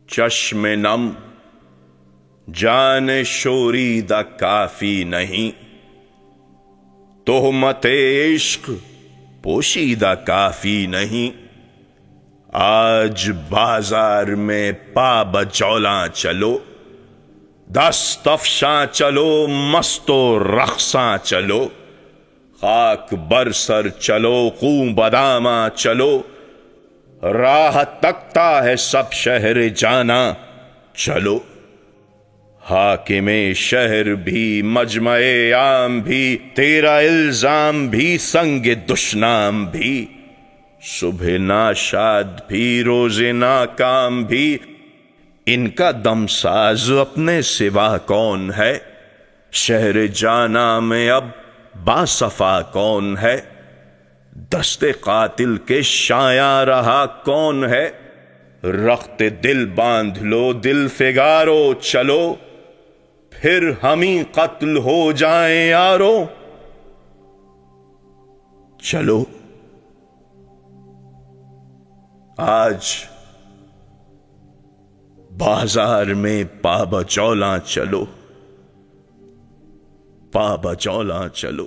چشم نم جان شوریدہ کافی نہیں، تہمت عشق پوشیدہ کافی نہیں۔ آج بازار میں پا بجولاں چلو، دست افشاں چلو، مست و رقصاں چلو، خاک بر سر چلو، خوں بداماں چلو، راہ تکتا ہے سب شہر جانا چلو۔ حاکم شہر بھی، مجمع عام بھی، تیرا الزام بھی، سنگ دشنام بھی، صبح ناشاد بھی، روز ناکام بھی، ان کا دم ساز اپنے سوا کون ہے؟ شہر جانا میں اب باصفا کون ہے؟ دست قاتل کے شایاں رہا کون ہے؟ رخت دل باندھ لو، دل فگارو چلو، پھر ہمیں قتل ہو جائیں یارو چلو۔ آج بازار میں پا بجولاں چلو، پا بجولاں چلو۔